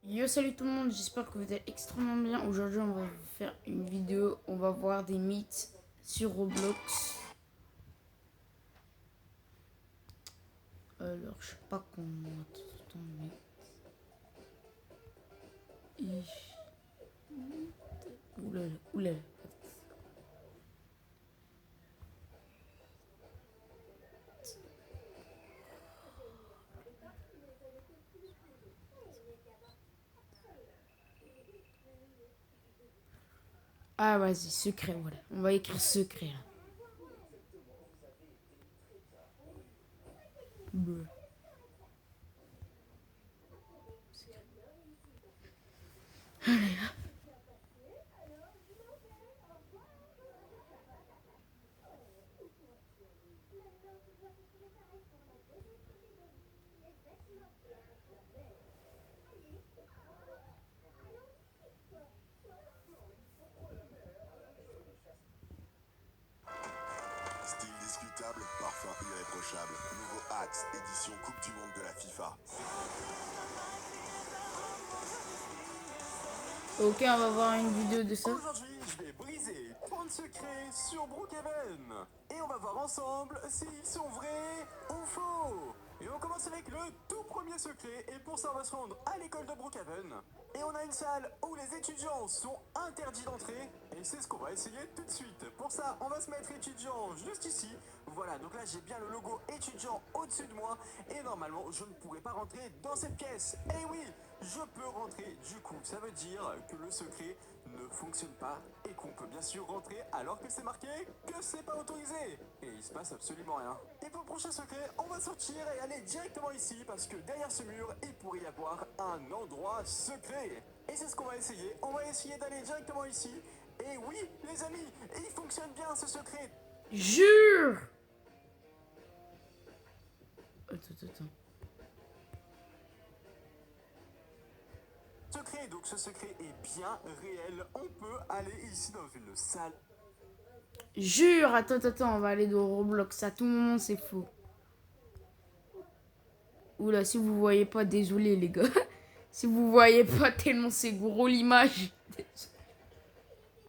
Yo, salut tout le monde, j'espère que vous êtes extrêmement bien. Aujourd'hui, on va vous faire une vidéo. On va voir des mythes sur Roblox. Alors, je sais pas comment. Attends, mais. Oulala, oulala. Ah, vas-y, secret, voilà. On va écrire secret là. Bleu. Style discutable, parfum irréprochable. Nouveau Axe, édition Coupe du Monde de la FIFA. Ok, on va voir une vidéo de ça. Aujourd'hui, je vais briser 30 secrets sur Brookhaven. Et on va voir ensemble s'ils sont vrais ou faux. Et on commence avec le tout premier secret. Et pour ça, on va se rendre à l'école de Brookhaven. Et on a une salle où les étudiants sont interdits d'entrer. Et c'est ce qu'on va essayer tout de suite. Pour ça, on va se mettre étudiant juste ici. Voilà, donc là, j'ai bien le logo étudiant au-dessus de moi. Et normalement, je ne pourrais pas rentrer dans cette pièce. Et oui, je peux rentrer. Du coup, ça veut dire que le secret ne fonctionne pas et qu'on peut bien sûr rentrer alors que c'est marqué que c'est pas autorisé. Et il se passe absolument rien. Et pour le prochain secret, on va sortir et aller directement ici parce que derrière ce mur, il pourrait y avoir un endroit secret. Et c'est ce qu'on va essayer. On va essayer d'aller directement ici. Et oui, les amis, il fonctionne bien ce secret. Jure. Attends. Secret, donc ce secret est bien réel. On peut aller ici dans une salle. Jure. Attends, on va aller dans Roblox. À tout moment, c'est faux. Oula, si vous voyez pas, désolé les gars. Si vous voyez pas tellement c'est gros l'image.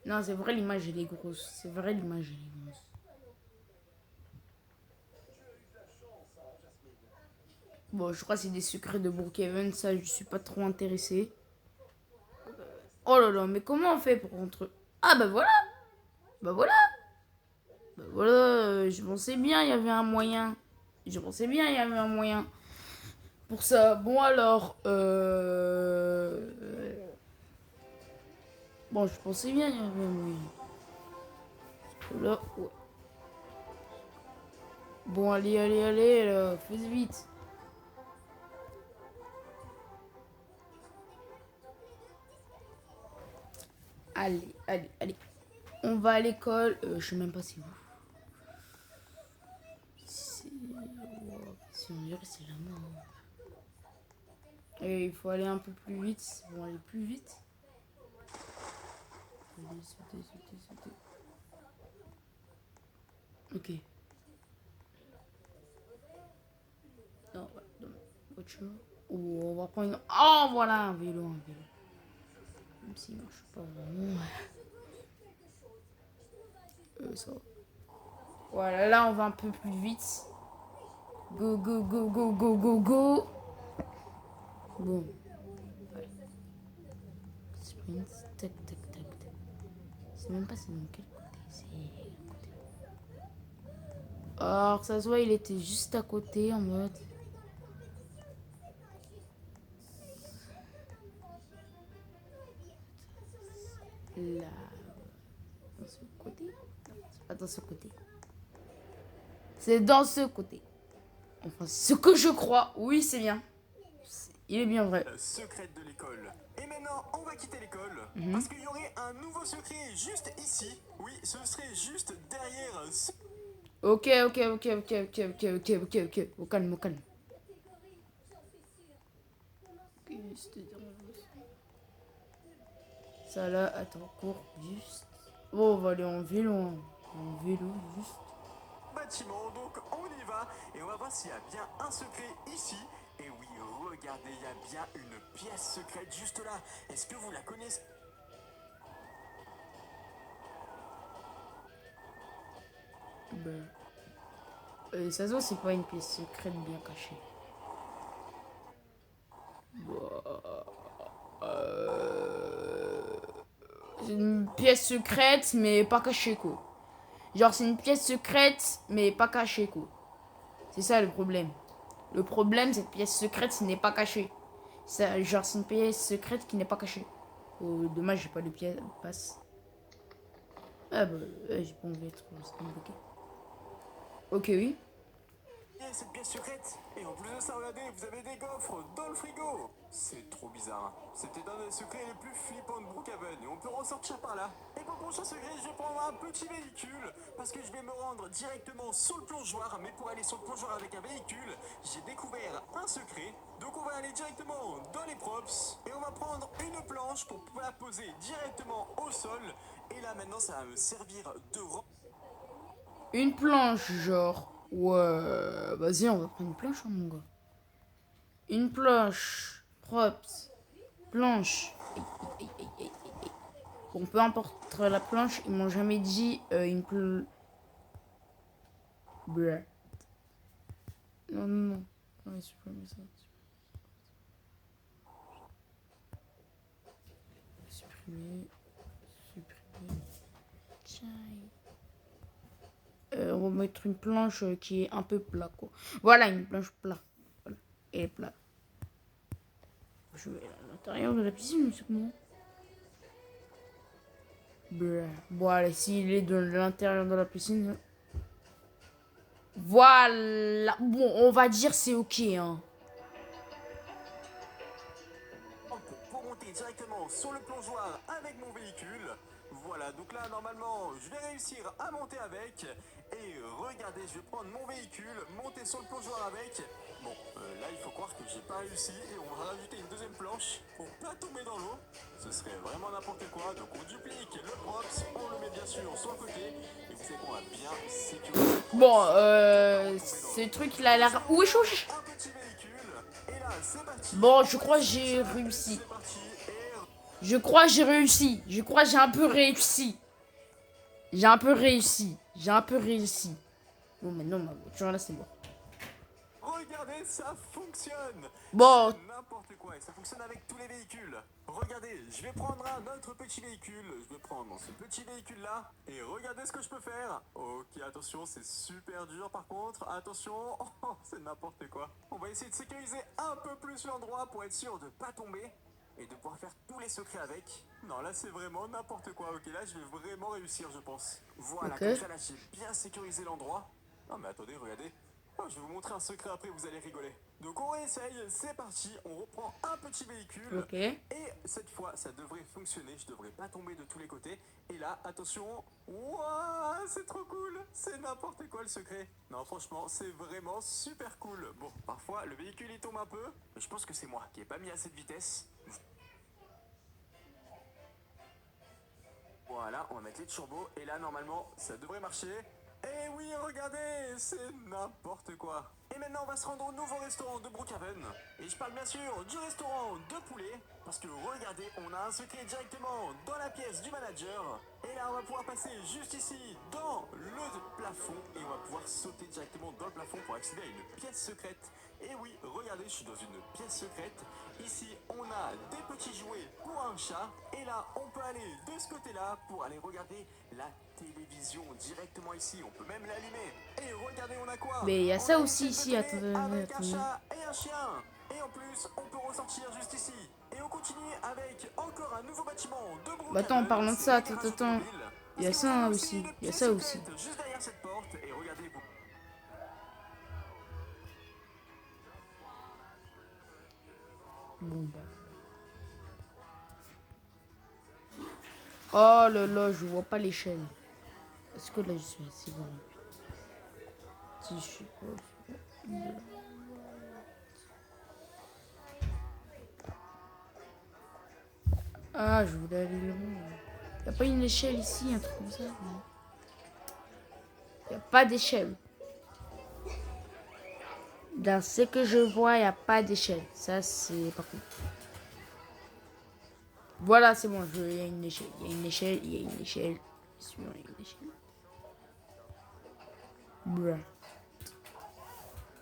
Non, c'est vrai l'image elle est grosse. C'est vrai l'image elle est grosse. Bon, je crois que c'est des secrets de Brookhaven. Ça, je suis pas trop intéressé. Oh là là, mais comment on fait pour rentrer? Ah bah voilà. Bah voilà. Bah voilà, je pensais bien il y avait un moyen. Je pensais bien il y avait un moyen. Pour ça, bon alors, bon, je pensais bien il y avait un moyen. Là, ouais. Bon, allez, là, faites vite. Allez. On va à l'école. Je sais même pas si vous. Si on dirait c'est la mort. Et il faut aller un peu plus vite. Bon, aller plus vite. Allez, sauter. Ok. Non, voiture. Ou on va prendre une... Oh, voilà, un vélo. Même s'il marche pas vraiment. Ça va. Voilà, là, on va un peu plus vite. Go. Bon. Ouais. Sprint. Tac. C'est même pas c'est dans quel côté. C'est le côté. Alors, ça se voit, il était juste à côté en mode... Là. Dans ce côté. Non, c'est pas dans ce côté. C'est dans ce côté. Enfin, ce que je crois. Oui, c'est bien. Il est bien vrai. Secrète de l'école. Et maintenant, on va quitter l'école parce qu'il y aurait un nouveau secret juste ici. Oui, ce serait juste derrière ce... Ok. Au calme. Ça là, attends, cours, juste. Bon, on va aller en vélo. En vélo, juste. bâtiment. Donc on y va et on va voir s'il y a bien un secret ici. Et oui, regardez, il y a bien une pièce secrète juste là. Est-ce que vous la connaissez? Bah. Ça se voit, c'est pas une pièce secrète bien cachée. C'est une pièce secrète, mais pas cachée, quoi. Genre, c'est une pièce secrète, mais pas cachée, quoi. C'est ça le problème. Le problème, cette pièce secrète, ce n'est pas caché. Ça, genre, c'est une pièce secrète qui n'est pas cachée. Oh, dommage, j'ai pas de pièce passe. Ah bah, j'ai pas envie d'être bloqué. Ok, oui. Et cette pièce secrète. Et en plus de ça, regardez, vous avez des gaufres dans le frigo. C'est trop bizarre. Hein. C'était un des secrets les plus flippants de Brookhaven. Et on peut ressortir par là. Et pour le prochain secret, je vais prendre un petit véhicule. Parce que je vais me rendre directement sur le plongeoir. Mais pour aller sur le plongeoir avec un véhicule, j'ai découvert un secret. Donc on va aller directement dans les props. Et on va prendre une planche pour la poser directement au sol. Et là maintenant, ça va me servir de Une planche, genre. Ouais, vas-y, on va prendre une planche, hein, mon gars. Une planche. Props. Planche. Bon, peu importe la planche, ils m'ont jamais dit une planche. Non, non, non. Ouais, supprimer ça. Supprimer. On va mettre une planche qui est un peu plat, quoi. Voilà, une planche plat. Voilà. Et plat. Je vais à l'intérieur de la piscine, c'est comment? Bon, allez, s'il est de l'intérieur de la piscine. Voilà. Bon, on va dire c'est ok, hein. pour monter directement sur le plongeoir avec mon véhicule. Voilà, donc là normalement je vais réussir à monter avec. Et regardez, je vais prendre mon véhicule, monter sur le plongeoir avec. Bon, là il faut croire que j'ai pas réussi et on va rajouter une deuxième planche pour pas tomber dans l'eau. Ce serait vraiment n'importe quoi, donc on duplique le props, on le met bien sûr sur le côté. Et vous savez qu'on va bien sécuriser. Bon, ce truc il a l'air. Wesh, wesh. Un petit véhicule, et là c'est parti. Bon, je crois que j'ai réussi. C'est parti, Je crois que j'ai réussi. Je crois que j'ai un peu réussi. J'ai un peu réussi. J'ai un peu réussi. Bon, maintenant, ma voiture, là, c'est bon. regardez, ça fonctionne. Bon, C'est n'importe quoi et ça fonctionne avec tous les véhicules. Regardez, je vais prendre un autre petit véhicule. Je vais prendre ce petit véhicule là et regardez ce que je peux faire. Ok, attention, c'est super dur par contre. Attention, oh, c'est n'importe quoi. On va essayer de sécuriser un peu plus l'endroit pour être sûr de pas tomber et de pouvoir faire tous les secrets avec. Non, là c'est vraiment n'importe quoi. Ok, là je vais vraiment réussir, je pense. Voilà, Ok. comme ça là j'ai bien sécurisé l'endroit. Non mais attendez, regardez. Oh, je vais vous montrer un secret après, vous allez rigoler. Donc on réessaye, c'est parti, on reprend un petit véhicule. ok. Et cette fois, ça devrait fonctionner, je devrais pas tomber de tous les côtés. Et là, attention, ouah, c'est trop cool, c'est n'importe quoi le secret. Non, franchement, c'est vraiment super cool. Bon, parfois, le véhicule il tombe un peu, mais je pense que c'est moi qui ai pas mis assez de vitesse. Voilà, on va mettre les turbos, et là, normalement, ça devrait marcher. Et oui, regardez, c'est n'importe quoi. Et maintenant, on va se rendre au nouveau restaurant de Brookhaven. Et je parle bien sûr du restaurant de poulet. Parce que regardez, on a un secret directement dans la pièce du manager. Et là, on va pouvoir passer juste ici dans le plafond. Et on va pouvoir sauter directement dans le plafond pour accéder à une pièce secrète. Et oui, regardez, je suis dans une pièce secrète. Ici, on a des petits jouets pour un chat. Et là, on peut aller de ce côté-là pour aller regarder la télévision directement ici. On peut même l'allumer. Et regardez, on a quoi? Mais il y a On ça a une aussi chaîne de ici, télé attendez, avec un attendez. chat et un chien. Et en plus, on peut ressortir juste ici. Et on continue avec encore un nouveau bâtiment de Brookhaven. Bah attends, en parlant de ça, C'est attends, l'éclairage attends. automobile. Il y a Parce que ça vous avez aussi. une Il y a pièce ça aussi. secrète juste derrière cette porte. Et regardez-vous. Bon, bah. Oh là là, je vois pas l'échelle. Est-ce que là, je suis assez bon? Si je suis pas. Ah, je voulais aller loin. Y a pas une échelle ici, un truc comme ça? Non. Y a pas d'échelle. Dans ce que je vois, il n'y a pas d'échelle. Ça, c'est pas cool. Voilà, c'est bon. Il y a une échelle. Il y a une échelle. Il y a une échelle. Il y a une échelle. Bruh.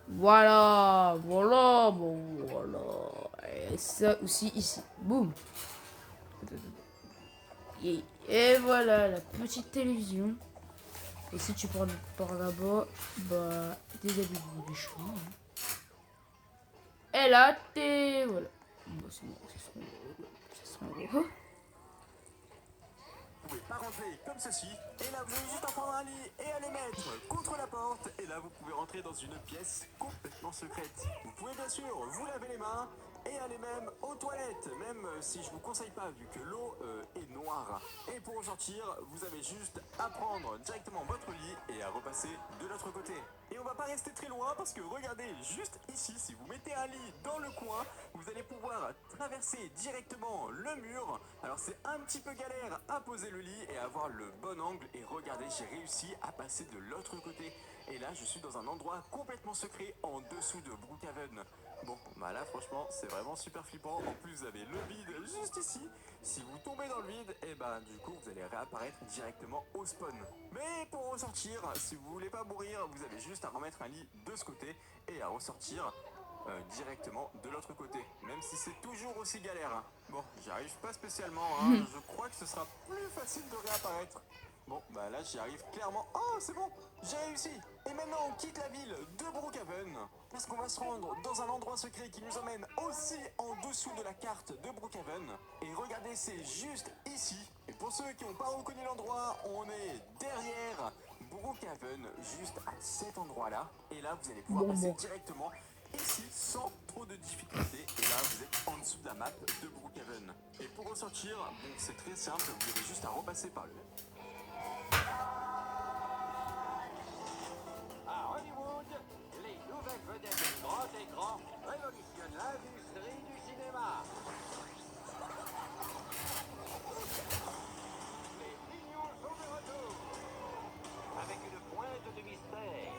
Voilà. Voilà. Bon, voilà. Et ça aussi ici. Boum. Et voilà la petite télévision. Et si tu prends par là-bas, bah, déshabille les cheveux. Et là, t'es... Voilà. Bah, c'est bon, ça sera en haut. Vous pouvez pas rentrer comme ceci, et là vous allez juste en prendre un lit et aller mettre contre la porte, et là vous pouvez rentrer dans une pièce complètement secrète. Vous pouvez bien sûr vous laver les mains et aller même aux toilettes, même si je vous conseille pas vu que l'eau est noire. Et pour en sortir, vous avez juste à prendre directement votre lit et à repasser de l'autre côté. Et on va pas rester très loin parce que regardez juste ici, si vous mettez un lit dans le coin, vous allez pouvoir traverser directement le mur. Alors c'est un petit peu galère à poser le lit et avoir le bon angle, et regardez, j'ai réussi à passer de l'autre côté. Et là je suis dans un endroit complètement secret en dessous de Brookhaven. Bon, bah là franchement c'est vraiment super flippant. En plus vous avez le vide juste ici. Si vous tombez dans le vide, et bah du coup vous allez réapparaître directement au spawn. Mais pour ressortir, si vous voulez pas mourir, vous avez juste à remettre un lit de ce côté et à ressortir directement de l'autre côté. Même si c'est toujours aussi galère. Hein. Bon, j'y arrive pas spécialement. Hein. Je crois que ce sera plus facile de réapparaître. Bon, bah là j'y arrive clairement. Oh, c'est bon, j'ai réussi. Et maintenant on quitte la ville de Brookhaven parce qu'on va se rendre dans un endroit secret qui nous emmène aussi en dessous de la carte de Brookhaven. Et regardez, c'est juste ici. Et pour ceux qui n'ont pas reconnu l'endroit, on est derrière Brookhaven, juste à cet endroit-là. Et là vous allez pouvoir passer directement ici sans trop de difficultés. Et là vous êtes en dessous de la map de Brookhaven. Et pour ressortir, bon, c'est très simple, vous avez juste à repasser par le... À Hollywood, les nouvelles vedettes du grand écran révolutionnent l'industrie du cinéma. Les Mignons sont de retour, avec une pointe de mystère.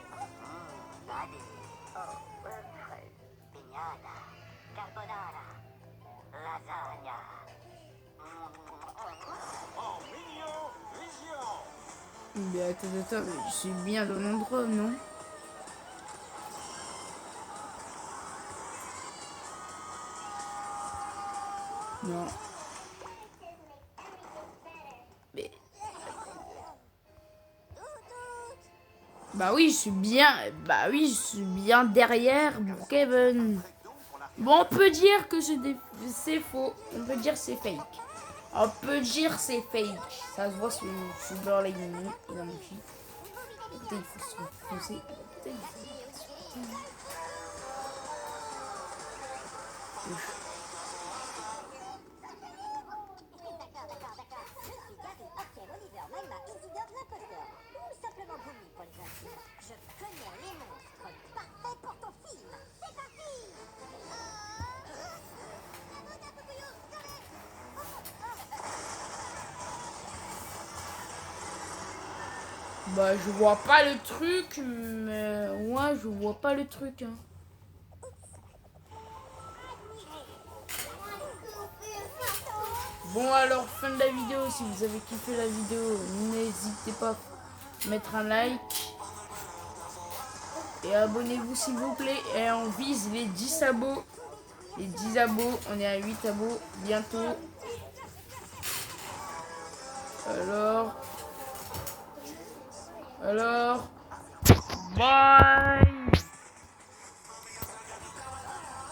Fraise, pignata, carbonara, lasagna. En Mignon Vision. Mais attends, je suis bien dans l'endroit, non? Non. Mais... Bah oui, je suis bien... Bah oui, je suis bien derrière Brookhaven. Bon, on peut dire que c'est faux. On peut dire c'est fake. On peut dire c'est fake. Ça se voit sur dans les lignes et dans mon fil. Écoutez, il faut se foncer. Écoutez, D'accord. Je suis Gary Hopkins, Oliver, Maïma, Isidore, l'imposteur. Ou simplement Boomy pour les intimes. Je connais les monstres. Parfait pour ton film. C'est parti. bah je vois pas le truc, mais ouais, je vois pas le truc. Hein. Bon alors, fin de la vidéo. Si vous avez kiffé la vidéo, n'hésitez pas à mettre un like. Et abonnez-vous s'il vous plaît. Et on vise les 10 abos. Les 10 abos, on est à 8 abos bientôt. Alors, bye.